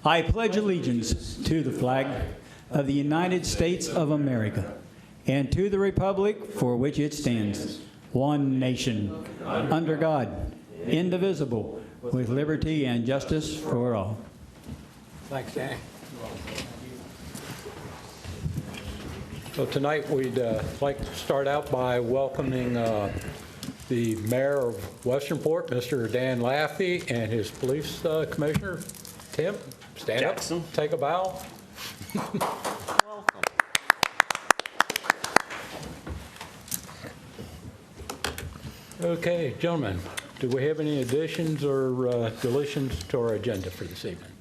I pledge allegiance to the flag of the United States of America and to the republic for which it stands, one nation, under God, indivisible, with liberty and justice for all. Thanks, Danny. So tonight we'd like to start out by welcoming the Mayor of Westernport, Mr. Dan Laffey, and his police commissioner, Tim. Stand Jackson. up, take a bow. Welcome. Okay, gentlemen, do we have any additions or deletions to our agenda for this evening?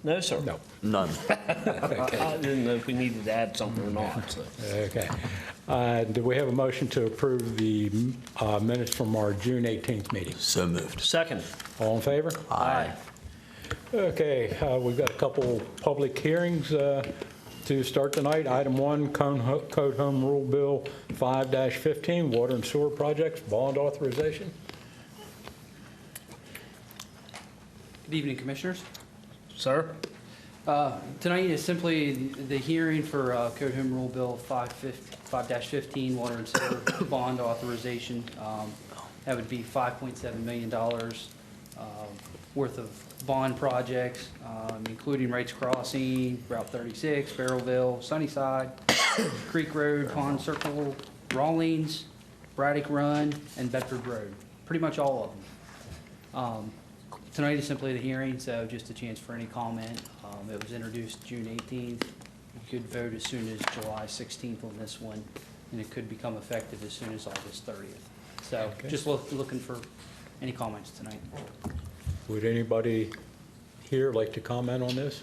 No, sir. No. None. I didn't know if we needed to add something or not. So. Okay. Do we have a motion to approve the minutes from our June 18th meeting? So moved. Second. All in favor? Aye. Okay, we've got a couple public hearings to start tonight. Item 1, Code Home Rule Bill 5-15, Water and Sewer Projects, Bond Authorization. Good evening, Commissioners. Sir? Tonight is simply the hearing for Code Home Rule Bill 5-15, Water and Sewer Bond Authorization. That would be $5.7 million worth of bond projects, including Wrights Crossing, Route 36, Barrelville, Sunnyside, Creek Road, Pond Circle, Rawlings, Braddock Run, and Bedford Road. Pretty much all of them. Tonight is simply the hearing, so just a chance for any comment. It was introduced June 18th. You could vote as soon as July 16th on this one, and it could become effective as soon as August 30th. So Okay. just looking for any comments tonight. Would anybody here like to comment on this?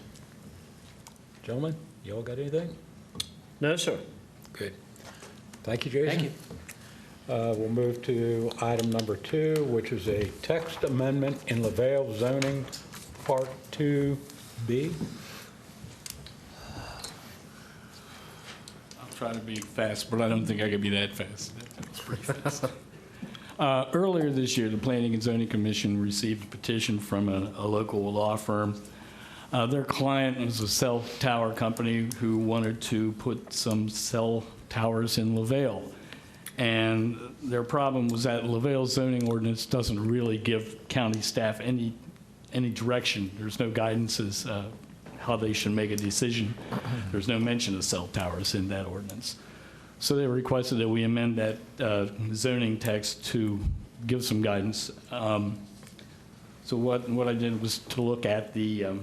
Gentlemen, you all got anything? No, sir. Good. Thank you, Jason. Thank you. We'll move to item number 2, which is a text amendment in LaVale zoning, Part 2B. I'll try to be fast, but I don't think I can be that fast. That was pretty fast. Earlier this year, the Planning and Zoning Commission received a petition from a local law firm. Their client was a cell tower company who wanted to put some cell towers in LaVale. And their problem was that LaVale zoning ordinance doesn't really give county staff any direction. There's no guidance as how they should make a decision. There's no mention of cell towers in that ordinance. So they requested that we amend that zoning text to give some guidance. So what I did was to look at the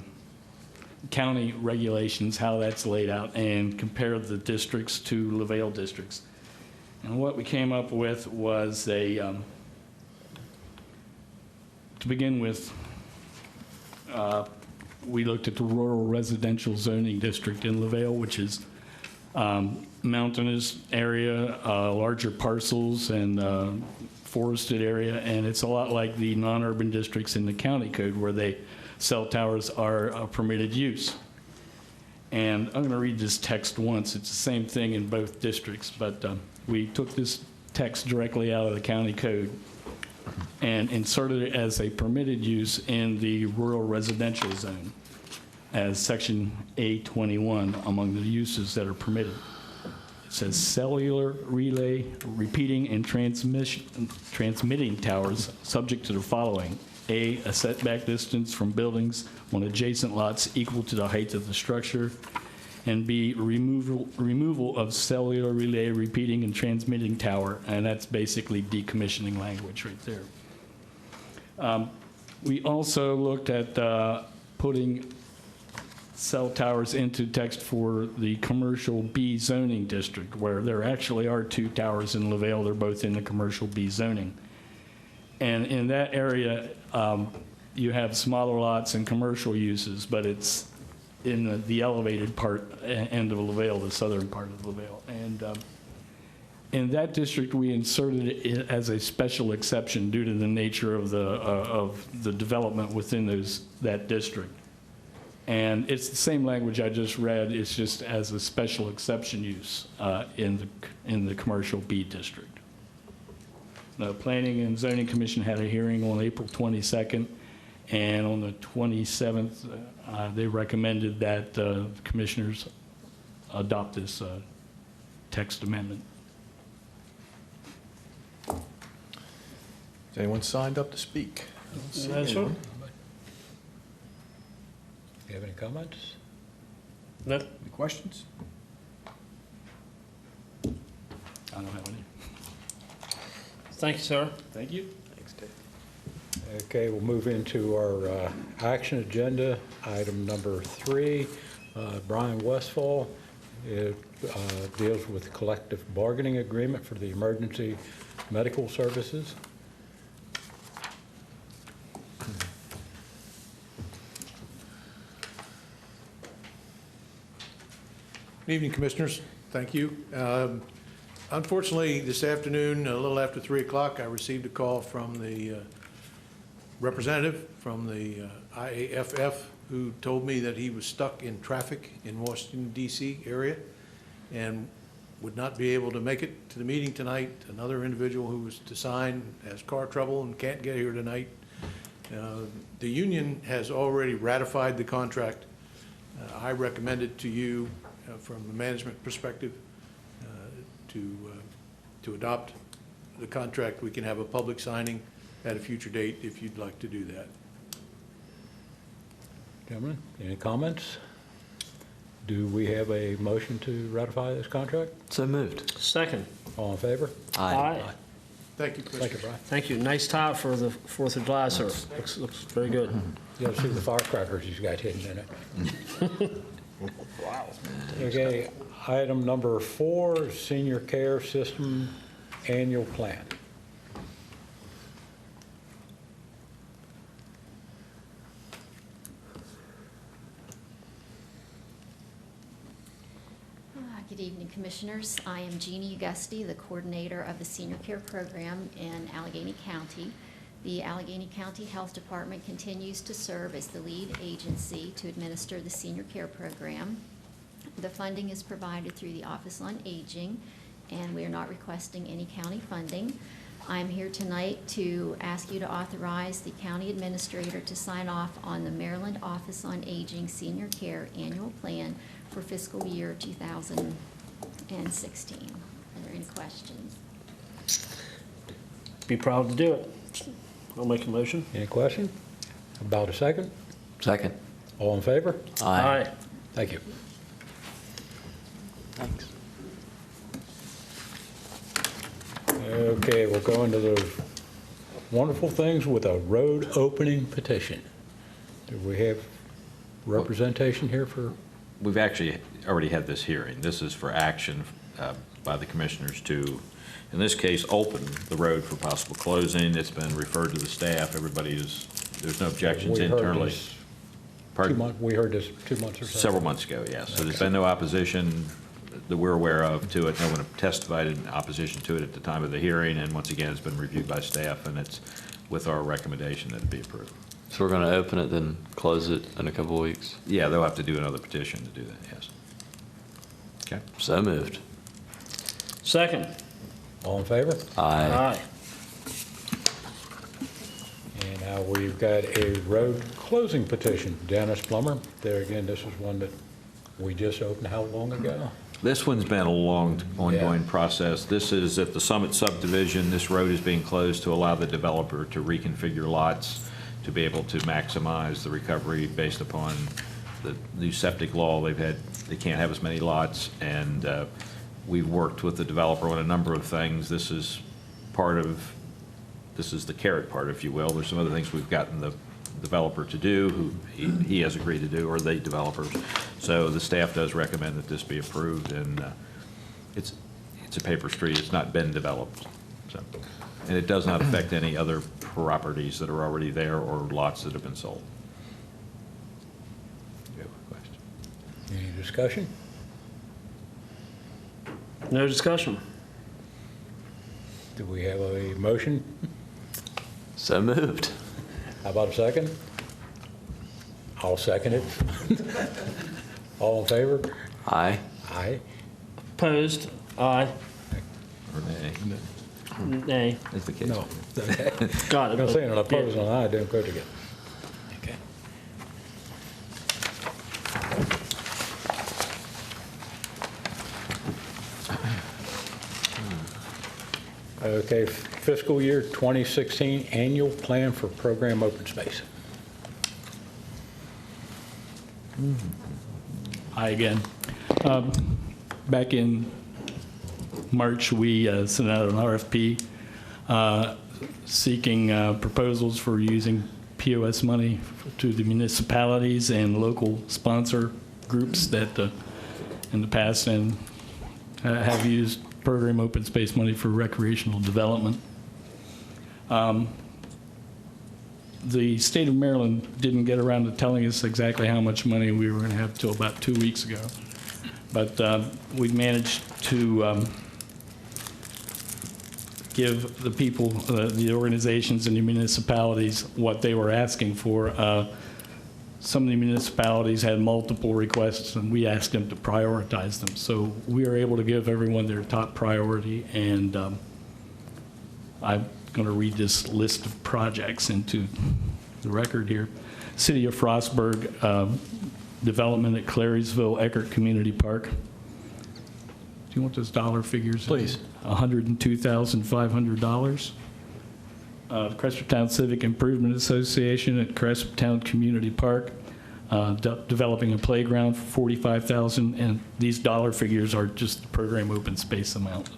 county regulations, how that's laid out, and compare the districts to LaVale districts. And what we came up with was to begin with, we looked at the rural residential zoning district in LaVale, which is mountainous area, larger parcels, and forested area. And it's a lot like the non-urban districts in the county code where cell towers are a permitted use. And I'm going to read this text once. It's the same thing in both districts, but we took this text directly out of the county code and inserted it as a permitted use in the rural residential zone as section A21 among the uses that are permitted. It says cellular relay repeating and transmitting towers subject to the following. A setback distance from buildings on adjacent lots equal to the height of the structure, and B, removal of cellular relay repeating and transmitting tower, and that's basically decommissioning language right there. We also looked at putting cell towers into text for the commercial B zoning district, where there actually are 2 towers in LaVale. They're both in the commercial B zoning. And in that area, you have smaller lots and commercial uses, but it's in the elevated part end of LaVale, the southern part of LaVale. And in that district, we inserted it as a special exception due to the nature of the development within that district. And it's the same language I just read. It's just as a special exception use in the commercial B district. The Planning and Zoning Commission had a hearing on April 22nd, And on the 27th, they recommended that commissioners adopt this text amendment. Has anyone signed up to speak? No, sir. Do you have any comments? No. Any questions? I don't have any. Thank you, sir. Thank you. Thanks, Dave. Okay, we'll move into our action agenda. Item number 3, Brian Westfall. It deals with collective bargaining agreement for the emergency medical services. Good evening, Commissioners. Thank you. Unfortunately, this afternoon, a little after 3 o'clock, I received a call from the representative from the IAFF who told me that he was stuck in traffic in Washington, D.C. area and would not be able to make it to the meeting tonight. Another individual who was to sign has car trouble and can't get here tonight. The union has already ratified the contract. I recommend it to you from the management perspective to adopt the contract. We can have a public signing at a future date if you'd like to do that. Gentlemen, any comments? Do we have a motion to ratify this contract? So moved. Second. All in favor? Aye. Thank you, Thank you, Commissioner. Brian. Thank you. Nice tie for the 4th of July, sir. Looks very good. You gotta see the firecrackers he's got hidden in it. Wow. Okay, item number 4, Senior Care System Annual Plan. Good evening, Commissioners. I am Jeannie Augusti, the coordinator of the Senior Care Program in Allegany County. The Allegany County Health Department continues to serve as the lead agency to administer the Senior Care Program. The funding is provided through the Office on Aging, and we are not requesting any county funding. I am here tonight to ask you to authorize the county administrator to sign off on the Maryland Office on Aging Senior Care Annual Plan for fiscal year 2016. Are there any questions? Be proud to do it. I'll make a motion. Any question? About a second? Second. All in favor? Aye. Thank you. Thanks. Okay, we'll go into those wonderful things with a road opening petition. Do we have representation here for? We've actually already had this hearing. This is for action by the commissioners to, in this case, open the road for possible closing. It's been referred to the staff. There's no objections We heard internally. this Pardon? We heard this 2 months or so. Several months ago, yes. So there's Okay. been no opposition that we're aware of to it. No one testified in opposition to it at the time of the hearing. And once again, it's been reviewed by staff, and it's with our recommendation that it be approved. So we're going to open it, then close it in a couple of weeks? Yeah, they'll have to do another petition to do that, yes. Okay. So moved. Second. All in favor? Aye. Aye. And now we've got a road closing petition. Dennis Plummer, there again, this is one that we just opened how long ago? This one's been a long, ongoing Yeah. process. This is at the Summit subdivision. This road is being closed to allow the developer to reconfigure lots to be able to maximize the recovery based upon the new septic law. They can't have as many lots, and we've worked with the developer on a number of things. This is the carrot part, if you will. There's some other things we've gotten the developer to do, who he has agreed to do, or the developers. So the staff does recommend that this be approved, and it's a paper street. It's not been developed. So, and it does not affect any other properties that are already there or lots that have been sold. Do you have a question? Any discussion? No discussion. Do we have a motion? So moved. How about a second? I'll second it. All in favor? Aye. Aye. Opposed? Aye. Or nay? Nay. Is the case? No. Got I'm it. saying an opposed and an aye don't go together. Okay, fiscal year 2016 annual plan for program open space. Hi again. Back in March, we sent out an RFP seeking proposals for using POS money to the municipalities and local sponsor groups that in the past and have used program open space money for recreational development. The state of Maryland didn't get around to telling us exactly how much money we were going to have until about 2 weeks ago. But we managed to give the people, the organizations and the municipalities what they were asking for. Some of the municipalities had multiple requests, and we asked them to prioritize them. So we were able to give everyone their top priority, and I'm going to read this list of projects into the record here. City of Frostburg, development at Clariesville Eckert Community Park. Do you want those dollar figures? Please. $102,500. Cresaptown Civic Improvement Association at Cresaptown Community Park, developing a playground for $45,000, and these dollar figures are just the program open space amount.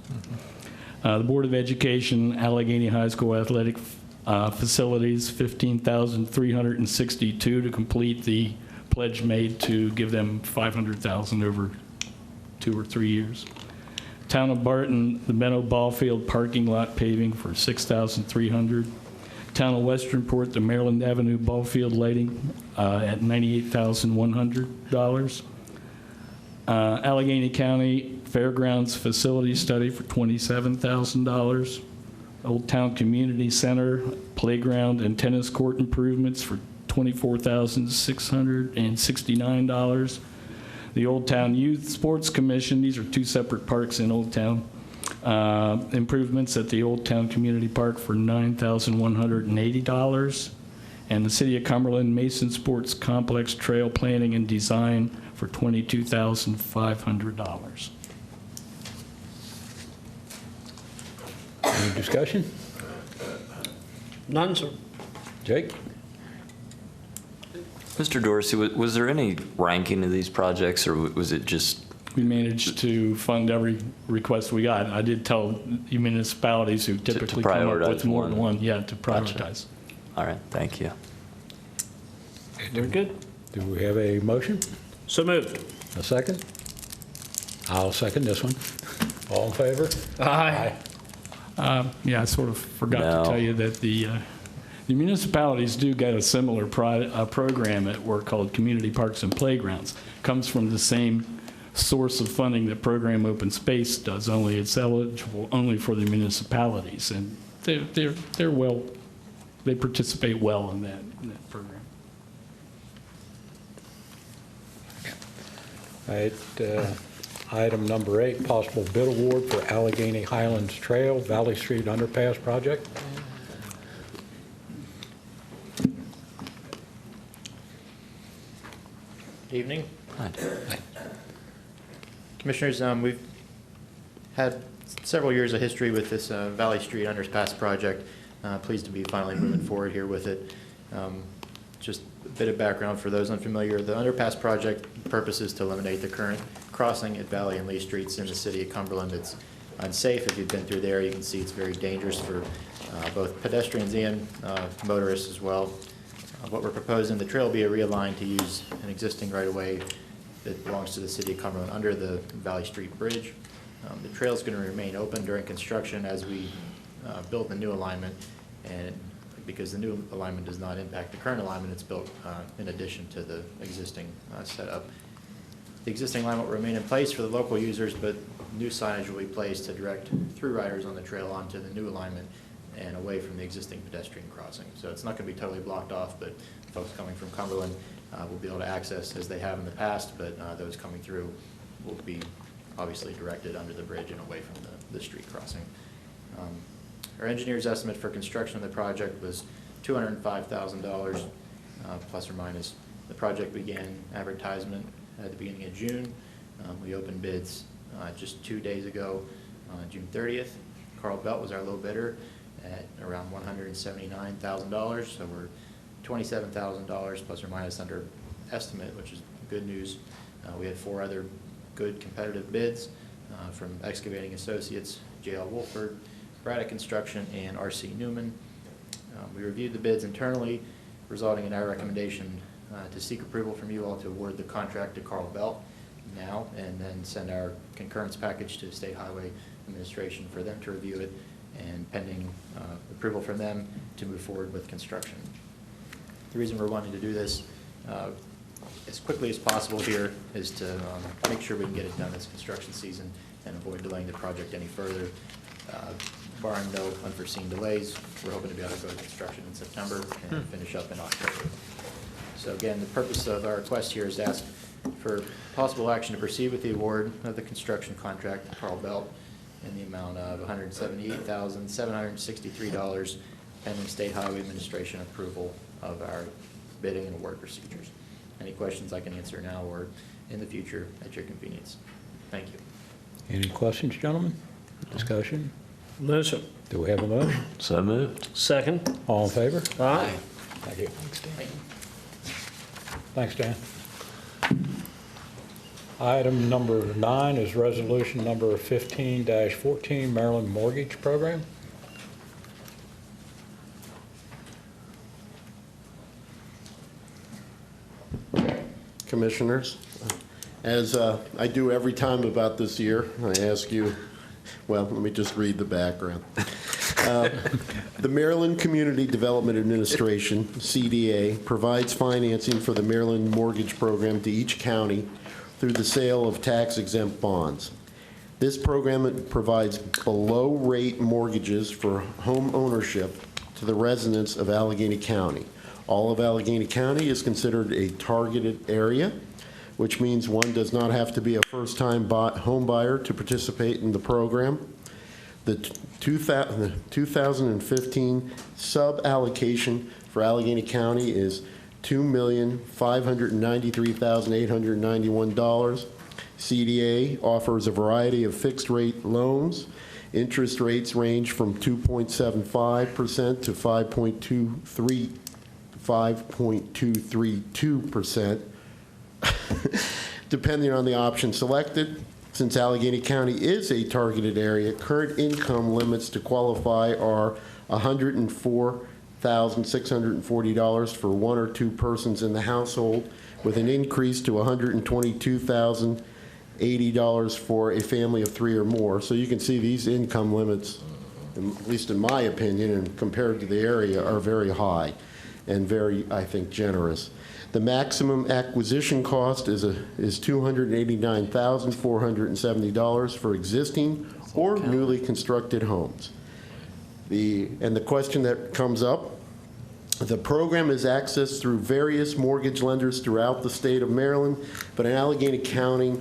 The Board of Education, Allegany High School Athletic Facilities, $15,362 to complete the pledge made to give them $500,000 over 2 or 3 years. Town of Barton, the Meadow Ball Field parking lot paving for $6,300. Town of Westernport, the Maryland Avenue Ball Field lighting at $98,100. Allegheny County Fairgrounds facility study for $27,000. Old Town Community Center playground and tennis court improvements for $24,669. The Old Town Youth Sports Commission, these are 2 separate parks in Old Town. Improvements at the Old Town Community Park for $9,180. And the City of Cumberland Mason Sports Complex Trail Planning and Design for $22,500. Any discussion? None, sir. Jake? Mr. Dorsey, was there any ranking of these projects, or was it just? We managed to fund every request we got. I did tell the municipalities who typically come up with more than one, yeah, to prioritize. Gotcha. All right, thank you. Very good. Do we have a motion? So moved. A second? I'll second this one. All in favor? Aye. Yeah, I sort of forgot No. to tell you that the municipalities do get a similar program at work called Community Parks and Playgrounds. Comes from the same source of funding that Program Open Space does, only it's eligible only for the municipalities. And they're well, they participate well in that program. All right, item number 8, possible bid award for Allegheny Highlands Trail Valley Street Underpass project. Evening. Hi. Commissioners, we've had several years of history with this Valley Street Underpass project. Pleased to be finally moving forward here with it. Just a bit of background for those unfamiliar. The underpass project purpose is to eliminate the current crossing at Valley and Lee Streets in the city of Cumberland. It's unsafe. If you've been through there, you can see it's very dangerous for both pedestrians and motorists as well. What we're proposing, the trail will be realigned to use an existing right-of-way that belongs to the city of Cumberland under the Valley Street Bridge. The trail is going to remain open during construction as we build the new alignment, and because the new alignment does not impact the current alignment, it's built in addition to the existing setup. The existing alignment will remain in place for the local users, but new signage will be placed to direct through riders on the trail onto the new alignment and away from the existing pedestrian crossing. So it's not going to be totally blocked off, but folks coming from Cumberland will be able to access as they have in the past, but those coming through will be obviously directed under the bridge and away from the street crossing. Our engineer's estimate for construction of the project was $205,000 plus or minus. The project began advertisement at the beginning of June. We opened bids just 2 days ago, June 30th. Carl Belt was our low bidder at around $179,000, so we're $27,000 plus or minus under estimate, which is good news. We had 4 other good competitive bids from Excavating Associates, J.L. Wolford, Braddock Construction, and R.C. Newman. We reviewed the bids internally, resulting in our recommendation to seek approval from you all to award the contract to Carl Belt now, and then send our concurrence package to State Highway Administration for them to review it, and pending approval from them to move forward with construction. The reason we're wanting to do this as quickly as possible here is to make sure we can get it done this construction season and avoid delaying the project any further. Barring no unforeseen delays, we're hoping to be able to go to construction in September and finish up in October. So again, the purpose of our request here is to ask for possible action to proceed with the award of the construction contract to Carl Belt in the amount of $178,763, pending State Highway Administration approval of our bidding and award procedures. Any questions I can answer now or in the future at your convenience. Thank you. Any questions, gentlemen? Discussion? Motion. Do we have a motion? So moved. Second. All in favor? Aye. Thank you. Thanks, Dan. Item number 9 is resolution number 15-14, Maryland Mortgage Program. Commissioners, as I do every time about this year, I ask you, well, let me just read the background. The Maryland Community Development Administration, CDA, provides financing for the Maryland Mortgage Program to each county through the sale of tax-exempt bonds. This program provides below-rate mortgages for home ownership to the residents of Allegany County. All of Allegany County is considered a targeted area, which means one does not have to be a first-time home buyer to participate in the program. The 2015 sub-allocation for Allegany County is $2,593,891. CDA offers a variety of fixed-rate loans. Interest rates range from 2.75% to 5.232%, depending on the option selected. Since Allegany County is a targeted area, current income limits to qualify are $104,640 for 1 or 2 persons in the household, with an increase to $122,080 for a family of 3 or more. So you can see these income limits, at least in my opinion, and compared to the area, are very high and very, I think, generous. The maximum acquisition cost is $289,470 for existing or newly constructed homes. And the question that comes up, the program is accessed through various mortgage lenders throughout the state of Maryland, but in Allegany County,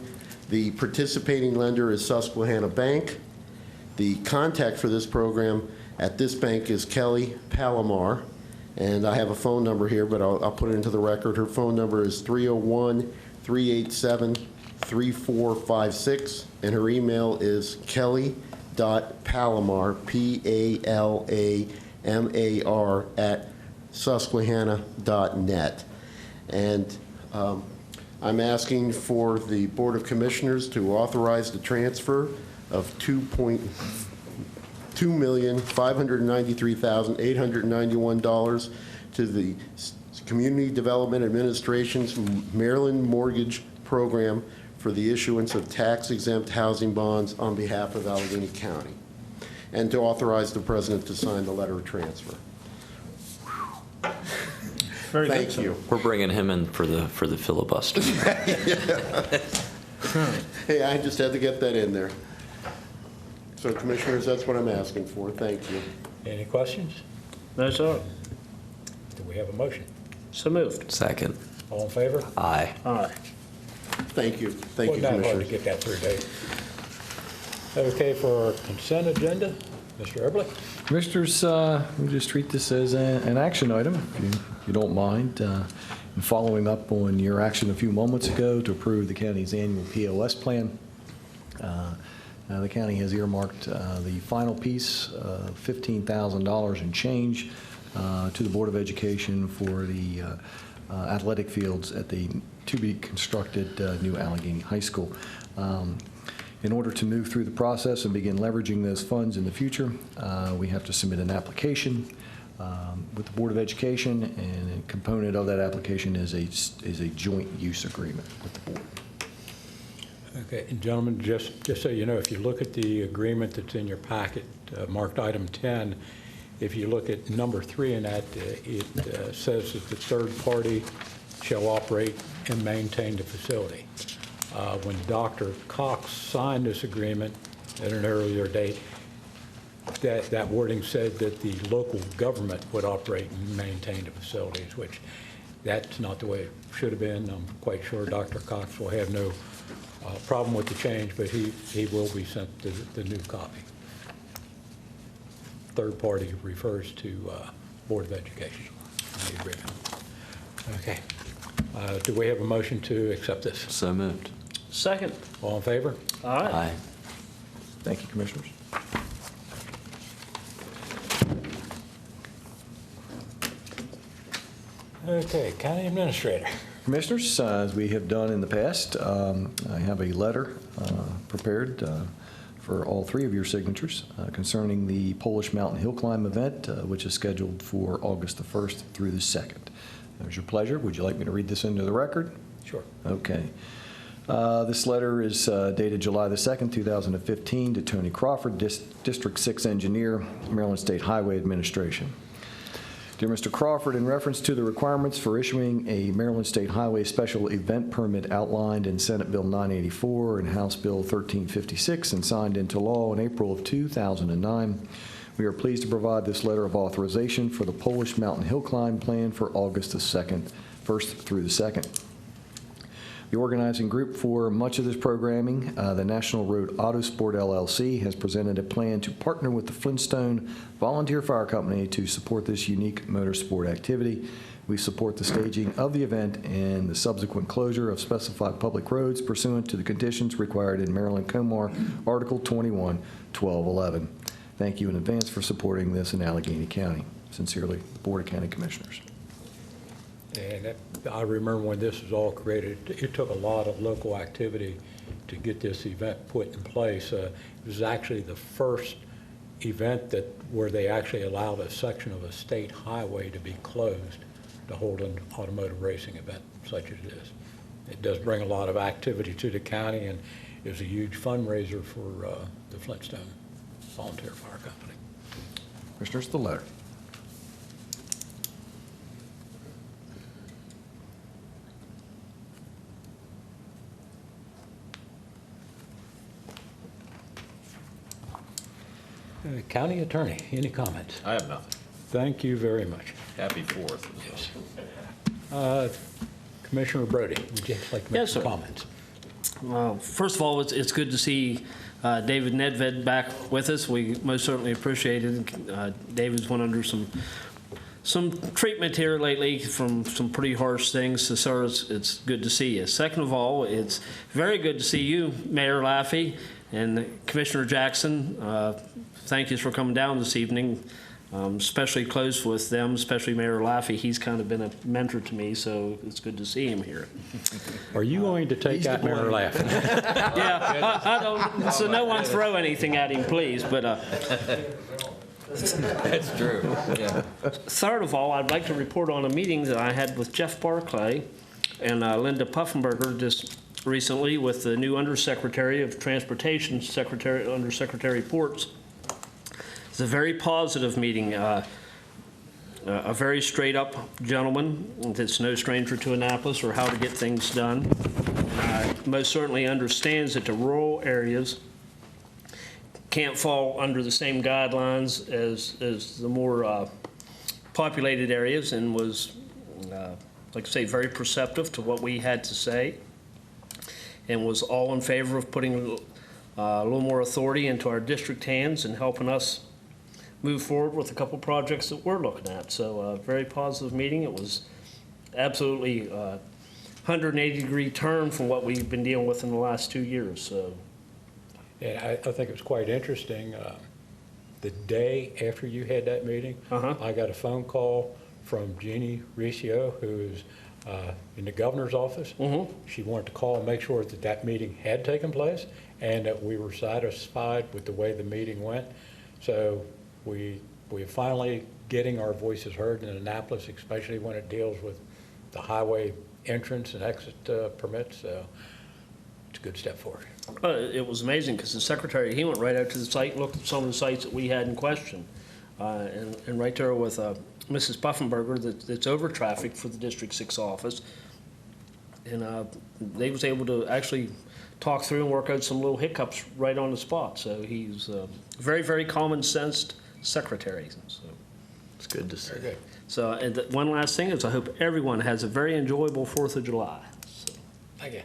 the participating lender is Susquehanna Bank. The contact for this program at this bank is Kelly Palomar. And I have a phone number here, but I'll put it into the record. Her phone number is 301-387-3456, and her email is kelly.palomar, PALAMAR, @susquehanna.net. And I'm asking for the Board of Commissioners to authorize the transfer of $2,593,891 to the Community Development Administration's Maryland Mortgage Program for the issuance of tax-exempt housing bonds on behalf of Allegany County, and to authorize the President to sign the letter of transfer. Thank you. We're bringing him in for the filibuster. Hey, I just had to get that in there. So, Commissioners, that's what I'm asking for. Thank you. Any questions? No, sir. Do we have a motion? So moved. Second. All in favor? Aye. Aye. Thank you. Thank you, Wasn't that hard to Commissioners. get that through, Dave? Okay, for our consent agenda, Mr. Eberly? Commissioners, we'll just treat this as an action item, if you don't mind. And following up on your action a few moments ago to approve the county's annual POS plan, The county has earmarked the final piece, $15,000 and change, to the Board of Education for the athletic fields at the to-be-constructed new Allegany High School. In order to move through the process and begin leveraging those funds in the future, we have to submit an application with the Board of Education, and a component of that application is a joint use agreement with the board. Okay, and gentlemen, just so you know, if you look at the agreement that's in your packet, marked item 10, if you look at number 3 in that, it says that the third party shall operate and maintain the facility. When Dr. Cox signed this agreement at an earlier date, that wording said that the local government would operate and maintain the facilities, which that's not the way it should have been. I'm quite sure Dr. Cox will have no problem with the change, but he will be sent the new copy. Third party refers to Board of Education in the agreement. Okay. Do we have a motion to accept this? So moved. Second. All in favor? All right. Aye. Thank you, Commissioners. Okay, County Administrator. Commissioners, as we have done in the past, I have a letter prepared for all 3 of your signatures concerning the Polish Mountain Hill Climb event, which is scheduled for August the 1st through the 2nd. It was your pleasure. Would you like me to read this into the record? Sure. Okay. This letter is dated July the 2nd, 2015, to Tony Crawford, District 6 Engineer, Maryland State Highway Administration. Dear Mr. Crawford, in reference to the requirements for issuing a Maryland State Highway Special Event Permit outlined in Senate Bill 984 and House Bill 1356 and signed into law in April of 2009, we are pleased to provide this letter of authorization for the Polish Mountain Hill Climb plan for August the 1st through the 2nd. The organizing group for much of this programming, the National Road Autosport LLC, has presented a plan to partner with the Flintstone Volunteer Fire Company to support this unique motorsport activity. We support the staging of the event and the subsequent closure of specified public roads pursuant to the conditions required in Maryland Comar Article 21, 1211. Thank you in advance for supporting this in Allegany County. Sincerely, the Board of County Commissioners. And I remember when this was all created, it took a lot of local activity to get this event put in place. It was actually the first event where they actually allowed a section of a state highway to be closed to hold an automotive racing event such as this. It does bring a lot of activity to the county, and it was a huge fundraiser for the Flintstone Volunteer Fire Company. Commissioners, the letter. County Attorney, any comments? I have nothing. Thank you very much. Happy 4th. Yes. Commissioner Brody, would you like to make Yes, some sir. comments? Well, first of all, it's good to see David Nedved back with us. We most certainly appreciate it. David's went under some treatment here lately from some pretty harsh things. So, sir, it's good to see you. Second of all, it's very good to see you, Mayor Laffey, and Commissioner Jackson. Thank you for coming down this evening. Especially close with them, especially Mayor Laffey. He's kind of been a mentor to me, so it's good to see him here. Are you going to take that Mayor Laffey? Yeah, I don't, so no one throw anything at him, please, but That's true. Yeah. third of all, I'd like to report on a meeting that I had with Jeff Barclay and Linda Puffenberger just recently with the new Undersecretary of Transportation, Undersecretary Ports. It's a very positive meeting. A very straight-up gentleman that's no stranger to Annapolis or how to get things done. Most certainly understands that the rural areas can't fall under the same guidelines as the more populated areas, and was, like I say, very perceptive to what we had to say, and was all in favor of putting a little more authority into our district hands and helping us move forward with a couple projects that we're looking at. So a very positive meeting. It was absolutely 180-degree turn from what we've been dealing with in the last 2 years. So And I think it was quite interesting. The day after you had that meeting, I got a phone call from Jeannie Riccio, who's in the governor's office. She wanted to call and make sure that that meeting had taken place and that we were satisfied with the way the meeting went. So we're finally getting our voices heard in Annapolis, especially when it deals with the highway entrance and exit permits. So it's a good step forward. It was amazing because the secretary, he went right out to the site and looked at some of the sites that we had in question. And right there with Mrs. Puffenberger that's over traffic for the District 6 office. And they was able to actually talk through and work out some little hiccups right on the spot. So he's a very, very common-sensed secretary. So It's good to see. Very good. So, and one last thing is I hope everyone has a very enjoyable 4th of July. So, Thank you.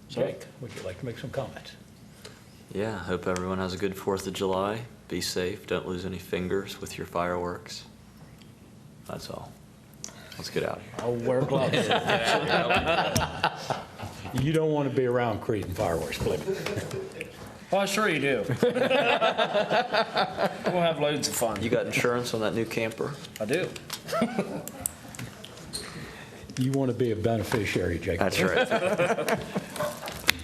Jake, would you like to make some comments? Yeah, I hope everyone has a good 4th of July. Be safe, don't lose any fingers with your fireworks. That's all. Let's get out of here. I'll wear gloves. You don't want to be around Creed and fireworks, believe me. Oh, sure you do. We'll have loads of fun. You got insurance on that new camper? I do. You want to be a beneficiary, Jake. That's right.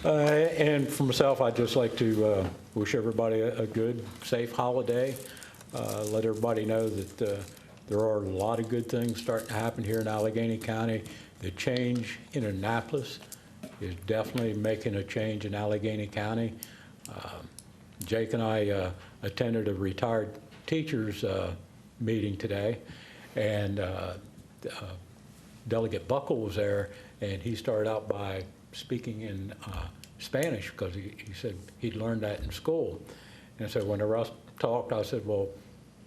And for myself, I'd just like to wish everybody a good, safe holiday. Let everybody know that there are a lot of good things starting to happen here in Allegany County. The change in Annapolis is definitely making a change in Allegany County. Jake and I attended a retired teachers meeting today, and Delegate Buckle was there, and he started out by speaking in Spanish because he said he'd learned that in school. And so whenever I talked, I said, well,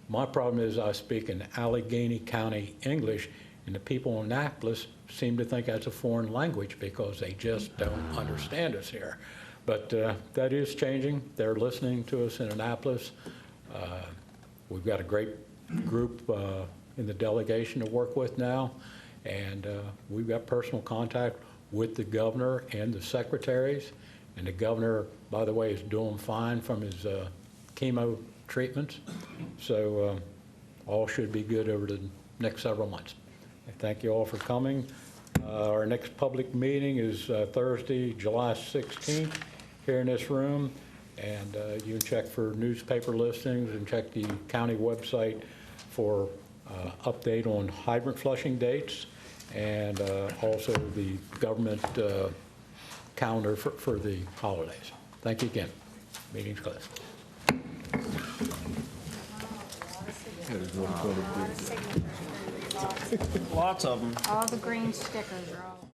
my problem is I speak in Allegany County English, and the people in Annapolis seem to think that's a foreign language because they just don't understand us here. But that is changing. They're listening to us in Annapolis. We've got a great group in the delegation to work with now, and we've got personal contact with the governor and the secretaries. And the governor, by the way, is doing fine from his chemo treatments. So all should be good over the next several months. Thank you all for coming. Our next public meeting is Thursday, July 16th, here in this room. And you can check for newspaper listings and check the county website for update on hydrant flushing dates and also the government calendar for the holidays. Thank you again. Meeting's closed. Lots of them. All the green stickers are all.